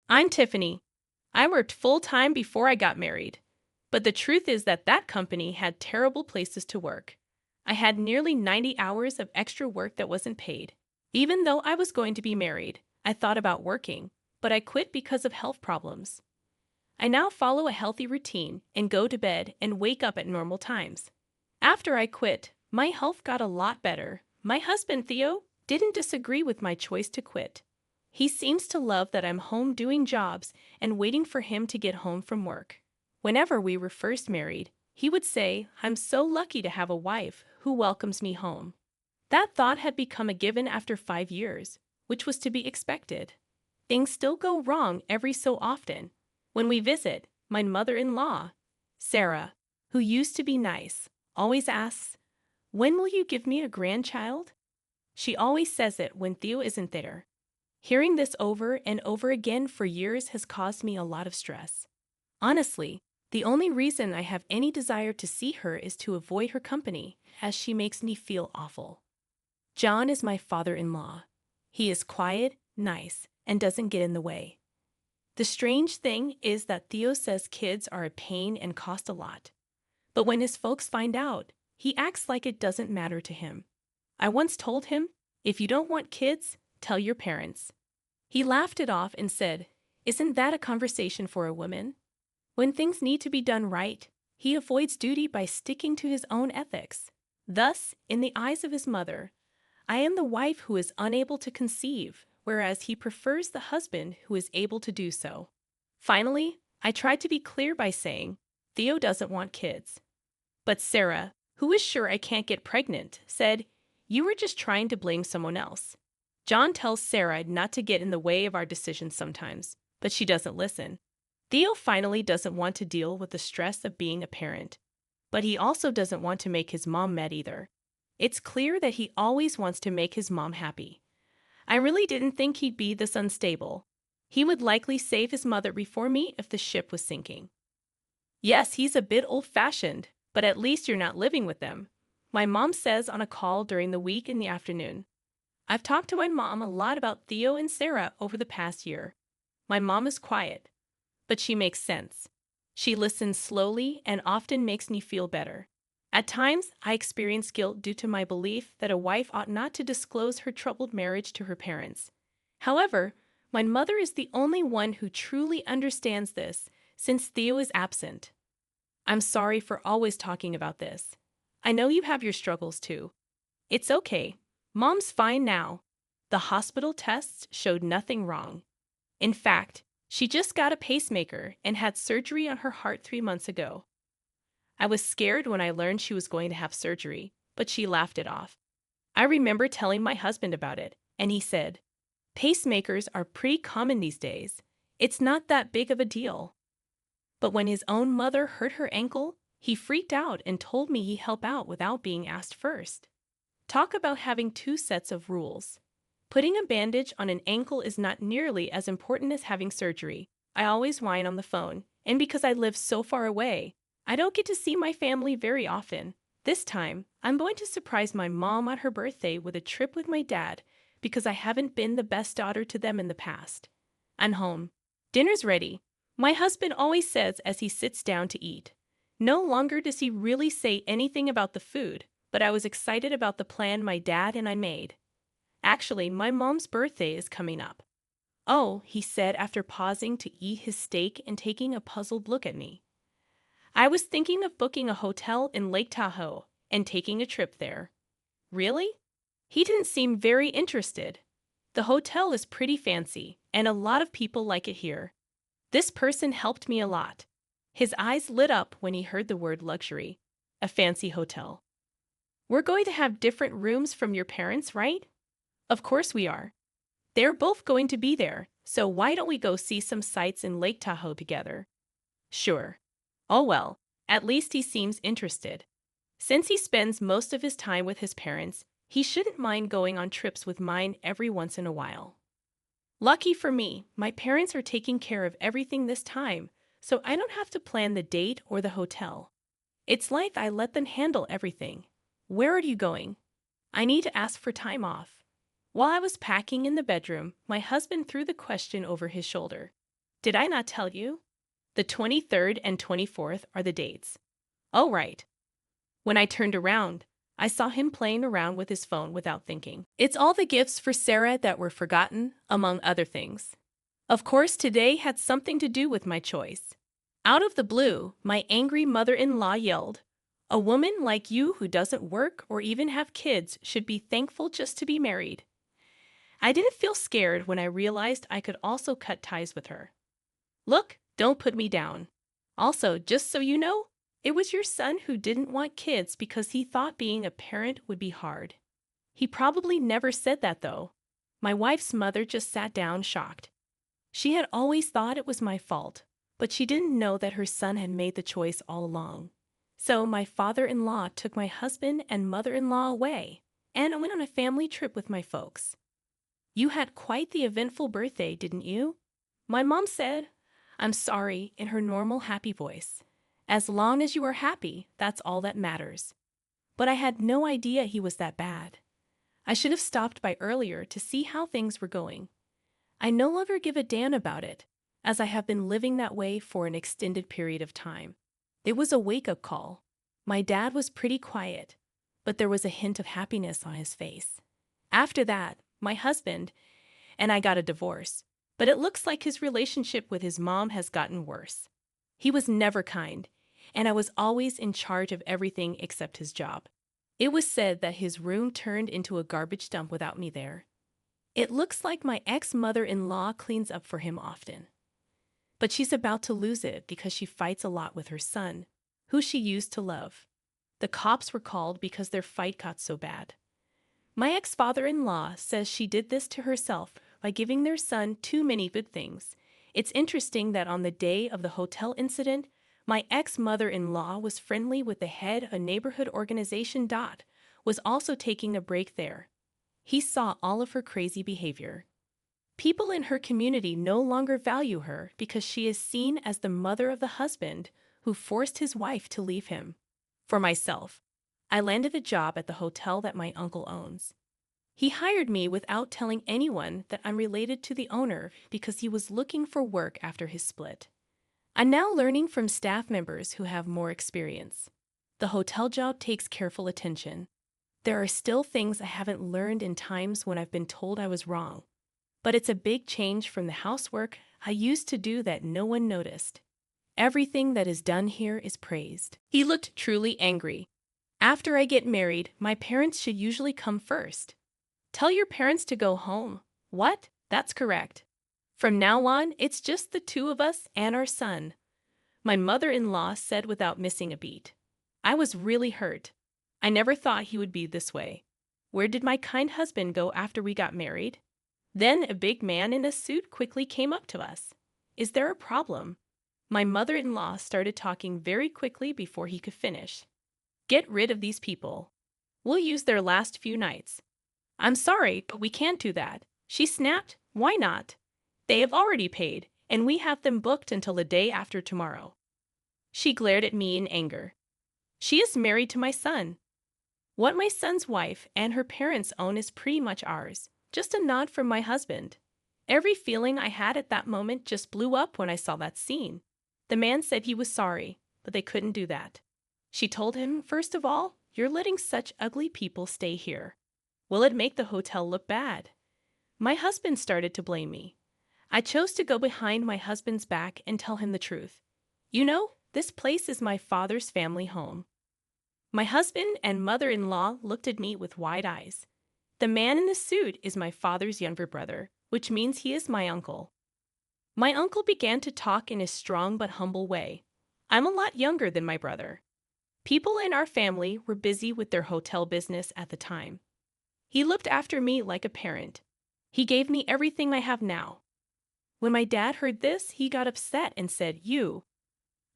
I'm Tiffany. I worked full-time before I got married. But the truth is that that company had terrible places to work. I had nearly 90 hours of extra work that wasn't paid. Even though I was going to be married, I thought about working, but I quit because of health problems. I now follow a healthy routine and go to bed and wake up at normal times. After I quit, my health got a lot better. My husband, Theo, didn't disagree with my choice to quit. He seems to love that I'm home doing jobs and waiting for him to get home from work. Whenever we were first married, he would say, "I'm so lucky to have a wife who welcomes me home." That thought had become a given after 5 years, which was to be expected. Things still go wrong every so often. When we visit, my mother-in-law, Sarah, who used to be nice, always asks, "When will you give me a grandchild?" She always says it when Theo isn't there. Hearing this over and over again for years has caused me a lot of stress. Honestly, the only reason I have any desire to see her is to avoid her company, as she makes me feel awful. John is my father-in-law. He is quiet, nice, and doesn't get in the way. The strange thing is that Theo says kids are a pain and cost a lot. But when his folks find out, he acts like it doesn't matter to him. I once told him, "If you don't want kids, tell your parents." He laughed it off and said, "Isn't that a conversation for a woman?" When things need to be done right, he avoids duty by sticking to his own ethics. Thus, in the eyes of his mother, I am the wife who is unable to conceive, whereas he prefers the husband who is able to do so. Finally, I tried to be clear by saying, "Theo doesn't want kids." But Sarah, who is sure I can't get pregnant, said, "You were just trying to blame someone else." John tells Sarah not to get in the way of our decisions sometimes, but she doesn't listen. Theo finally doesn't want to deal with the stress of being a parent, but he also doesn't want to make his mom mad either. It's clear that he always wants to make his mom happy. I really didn't think he'd be this unstable. He would likely save his mother before me if the ship was sinking. Yes, he's a bit old-fashioned, but at least you're not living with them, my mom says on a call during the week in the afternoon. I've talked to my mom a lot about Theo and Sarah over the past year. My mom is quiet, but she makes sense. She listens slowly and often makes me feel better. At times, I experience guilt due to my belief that a wife ought not to disclose her troubled marriage to her parents. However, my mother is the only one who truly understands this, since Theo is absent. I'm sorry for always talking about this. I know you have your struggles too. It's okay. Mom's fine now. The hospital tests showed nothing wrong. In fact, she just got a pacemaker and had surgery on her heart 3 months ago. I was scared when I learned she was going to have surgery, but she laughed it off. I remember telling my husband about it, and he said, "Pacemakers are pretty common these days. It's not that big of a deal." But when his own mother hurt her ankle, he freaked out and told me he'd help out without being asked first. Talk about having two sets of rules. Putting a bandage on an ankle is not nearly as important as having surgery. I always whine on the phone, and because I live so far away, I don't get to see my family very often. This time, I'm going to surprise my mom on her birthday with a trip with my dad because I haven't been the best daughter to them in the past. I'm home. Dinner's ready. My husband always says as he sits down to eat. No longer does he really say anything about the food, but I was excited about the plan my dad and I made. Actually, my mom's birthday is coming up. "Oh," he said after pausing to eat his steak and taking a puzzled look at me. "I was thinking of booking a hotel in Lake Tahoe and taking a trip there." Really? He didn't seem very interested. The hotel is pretty fancy, and a lot of people like it here. This person helped me a lot. His eyes lit up when he heard the word luxury. A fancy hotel. "We're going to have different rooms from your parents, right?" "Of course we are. They're both going to be there, so why don't we go see some sights in Lake Tahoe together?" "Sure." "Oh well, at least he seems interested. Since he spends most of his time with his parents, he shouldn't mind going on trips with mine every once in a while." Lucky for me, my parents are taking care of everything this time, so I don't have to plan the date or the hotel. It's like I let them handle everything. "Where are you going?" "I need to ask for time off." While I was packing in the bedroom, my husband threw the question over his shoulder. Did I not tell you? The 23rd and 24th are the dates. Oh, right. When I turned around, I saw him playing around with his phone without thinking. It's all the gifts for Sarah that were forgotten, among other things. Of course, today had something to do with my choice. Out of the blue, my angry mother-in-law yelled, "A woman like you who doesn't work or even have kids should be thankful just to be married." I didn't feel scared when I realized I could also cut ties with her. Look, don't put me down. Also, just so you know, it was your son who didn't want kids because he thought being a parent would be hard. He probably never said that, though. My wife's mother just sat down, shocked. She had always thought it was my fault, but she didn't know that her son had made the choice all along. So my father-in-law took my husband and mother-in-law away, and I went on a family trip with my folks. You had quite the eventful birthday, didn't you? My mom said, "I'm sorry," in her normal happy voice. As long as you are happy, that's all that matters. But I had no idea he was that bad. I should have stopped by earlier to see how things were going. I no longer give a damn about it, as I have been living that way for an extended period of time. It was a wake-up call. My dad was pretty quiet, but there was a hint of happiness on his face. After that, my husband and I got a divorce, but it looks like his relationship with his mom has gotten worse. He was never kind, and I was always in charge of everything except his job. It was said that his room turned into a garbage dump without me there. It looks like my ex-mother-in-law cleans up for him often. But she's about to lose it because she fights a lot with her son, who she used to love. The cops were called because their fight got so bad. My ex-father-in-law says she did this to herself by giving their son too many good things. It's interesting that on the day of the hotel incident, my ex-mother-in-law was friendly with the head of a neighborhood organization. Was also taking a break there. He saw all of her crazy behavior. People in her community no longer value her because she is seen as the mother of the husband who forced his wife to leave him. For myself, I landed a job at the hotel that my uncle owns. He hired me without telling anyone that I'm related to the owner because he was looking for work after his split. I'm now learning from staff members who have more experience. The hotel job takes careful attention. There are still things I haven't learned in times when I've been told I was wrong. But it's a big change from the housework I used to do that no one noticed. Everything that is done here is praised. He looked truly angry. After I get married, my parents should usually come first. Tell your parents to go home. What? That's correct. From now on, it's just the two of us and our son. My mother-in-law said without missing a beat. I was really hurt. I never thought he would be this way. Where did my kind husband go after we got married? Then a big man in a suit quickly came up to us. Is there a problem? My mother-in-law started talking very quickly before he could finish. Get rid of these people. We'll use their last few nights. I'm sorry, but we can't do that. She snapped. Why not? They have already paid, and we have them booked until the day after tomorrow. She glared at me in anger. She is married to my son. What my son's wife and her parents own is pretty much ours. Just a nod from my husband. Every feeling I had at that moment just blew up when I saw that scene. The man said he was sorry, but they couldn't do that. She told him, first of all, you're letting such ugly people stay here. Will it make the hotel look bad? My husband started to blame me. I chose to go behind my husband's back and tell him the truth. You know, this place is my father's family home. My husband and mother-in-law looked at me with wide eyes. The man in the suit is my father's younger brother, which means he is my uncle. My uncle began to talk in a strong but humble way. I'm a lot younger than my brother. People in our family were busy with their hotel business at the time. He looked after me like a parent. He gave me everything I have now. When my dad heard this, he got upset and said,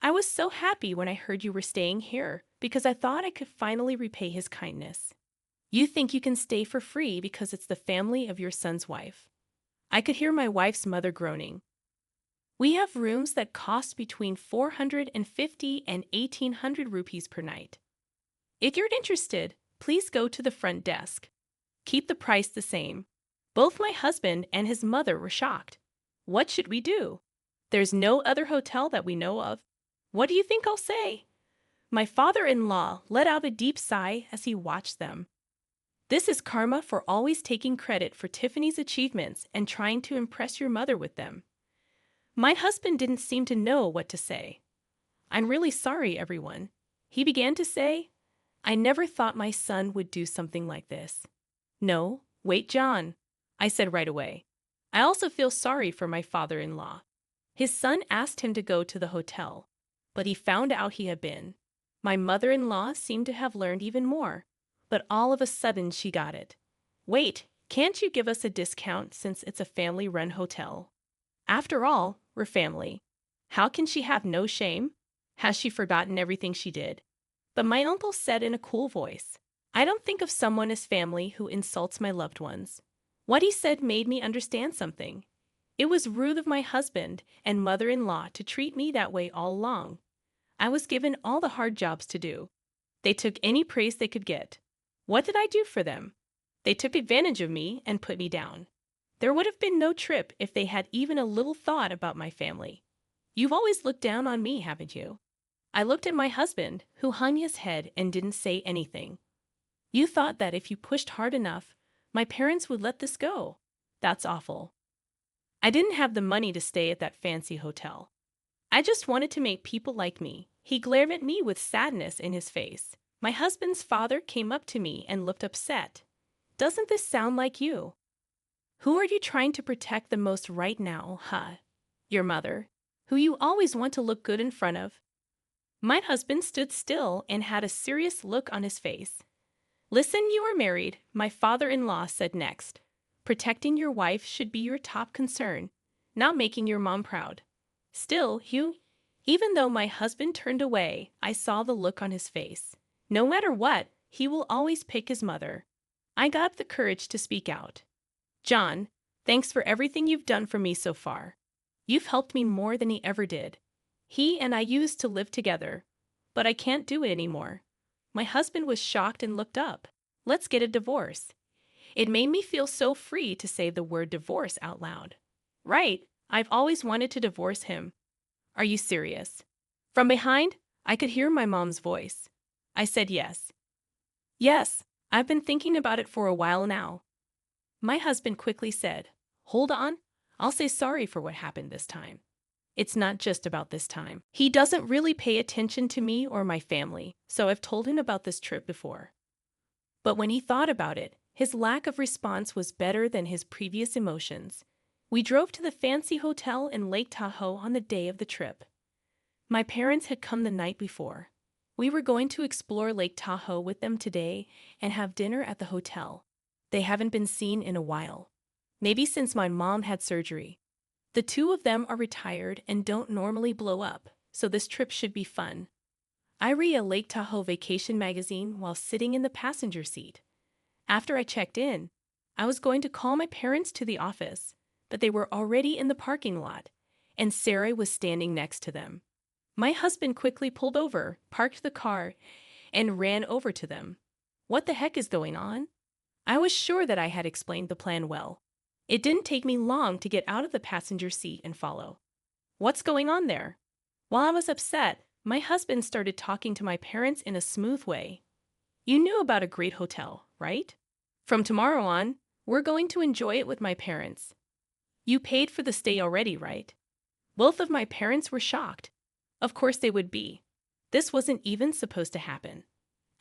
I was so happy when I heard you were staying here because I thought I could finally repay his kindness. You think you can stay for free because it's the family of your son's wife. I could hear my wife's mother groaning. We have rooms that cost between 450 and 1,800 rupees per night. If you're interested, please go to the front desk. Keep the price the same. Both my husband and his mother were shocked. What should we do? There's no other hotel that we know of. What do you think I'll say? My father-in-law let out a deep sigh as he watched them. This is karma for always taking credit for Tiffany's achievements and trying to impress your mother with them. My husband didn't seem to know what to say. I'm really sorry, everyone. He began to say, I never thought my son would do something like this. No, wait, John, I said right away. I also feel sorry for my father-in-law. His son asked him to go to the hotel, but he found out he had been. My mother-in-law seemed to have learned even more, but all of a sudden she got it. Wait, can't you give us a discount since it's a family-run hotel? After all, we're family. How can she have no shame? Has she forgotten everything she did? But my uncle said in a cool voice, I don't think of someone as family who insults my loved ones. What he said made me understand something. It was rude of my husband and mother-in-law to treat me that way all along. I was given all the hard jobs to do. They took any praise they could get. What did I do for them? They took advantage of me and put me down. There would have been no trip if they had even a little thought about my family. You've always looked down on me, haven't you? I looked at my husband, who hung his head and didn't say anything. You thought that if you pushed hard enough, my parents would let this go. That's awful. I didn't have the money to stay at that fancy hotel. I just wanted to make people like me. He glared at me with sadness in his face. My husband's father came up to me and looked upset. Doesn't this sound like you? Who are you trying to protect the most right now, huh? Your mother, who you always want to look good in front of. My husband stood still and had a serious look on his face. Listen, you are married, my father-in-law said next. Protecting your wife should be your top concern, not making your mom proud. Still, Hugh, even though my husband turned away, I saw the look on his face. No matter what, he will always pick his mother. I got up the courage to speak out. John, thanks for everything you've done for me so far. You've helped me more than he ever did. He and I used to live together, but I can't do it anymore. My husband was shocked and looked up. Let's get a divorce. It made me feel so free to say the word divorce out loud. Right, I've always wanted to divorce him. Are you serious? From behind, I could hear my mom's voice. I said yes. Yes, I've been thinking about it for a while now. My husband quickly said, Hold on, I'll say sorry for what happened this time. It's not just about this time. He doesn't really pay attention to me or my family, so I've told him about this trip before. But when he thought about it, his lack of response was better than his previous emotions. We drove to the fancy hotel in Lake Tahoe on the day of the trip. My parents had come the night before. We were going to explore Lake Tahoe with them today and have dinner at the hotel. They haven't been seen in a while. Maybe since my mom had surgery. The two of them are retired and don't normally blow up, so this trip should be fun. I read a Lake Tahoe vacation magazine while sitting in the passenger seat. After I checked in, I was going to call my parents to the office, but they were already in the parking lot, and Sarah was standing next to them. My husband quickly pulled over, parked the car, and ran over to them. What the heck is going on? I was sure that I had explained the plan well. It didn't take me long to get out of the passenger seat and follow. What's going on there? While I was upset, my husband started talking to my parents in a smooth way. You knew about a great hotel, right? From tomorrow on, we're going to enjoy it with my parents. You paid for the stay already, right? Both of my parents were shocked. Of course they would be. This wasn't even supposed to happen.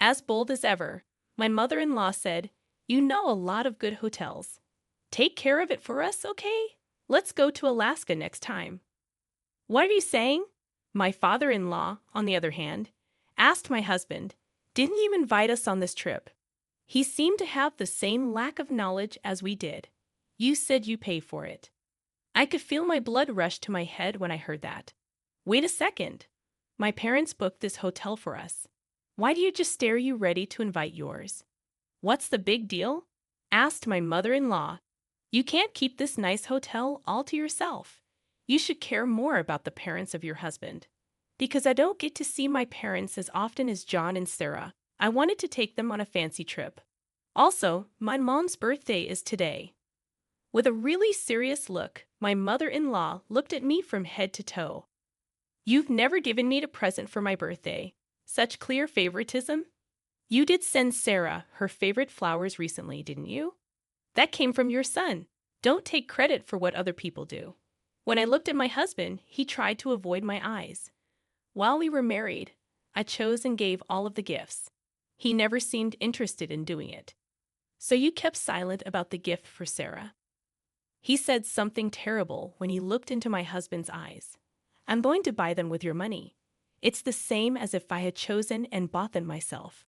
As bold as ever, my mother-in-law said, You know a lot of good hotels. Take care of it for us, okay? Let's go to Alaska next time. What are you saying? My father-in-law, on the other hand, asked my husband, Didn't you invite us on this trip? He seemed to have the same lack of knowledge as we did. You said you pay for it. I could feel my blood rush to my head when I heard that. Wait a second. My parents booked this hotel for us. Why do you just stare you ready to invite yours? What's the big deal? Asked my mother-in-law. You can't keep this nice hotel all to yourself. You should care more about the parents of your husband. Because I don't get to see my parents as often as John and Sarah, I wanted to take them on a fancy trip. Also, my mom's birthday is today. With a really serious look, my mother-in-law looked at me from head to toe. You've never given me a present for my birthday. Such clear favoritism? You did send Sarah her favorite flowers recently, didn't you? That came from your son. Don't take credit for what other people do. When I looked at my husband, he tried to avoid my eyes. While we were married, I chose and gave all of the gifts. He never seemed interested in doing it. So you kept silent about the gift for Sarah. He said something terrible when he looked into my husband's eyes. I'm going to buy them with your money. It's the same as if I had chosen and bought them myself.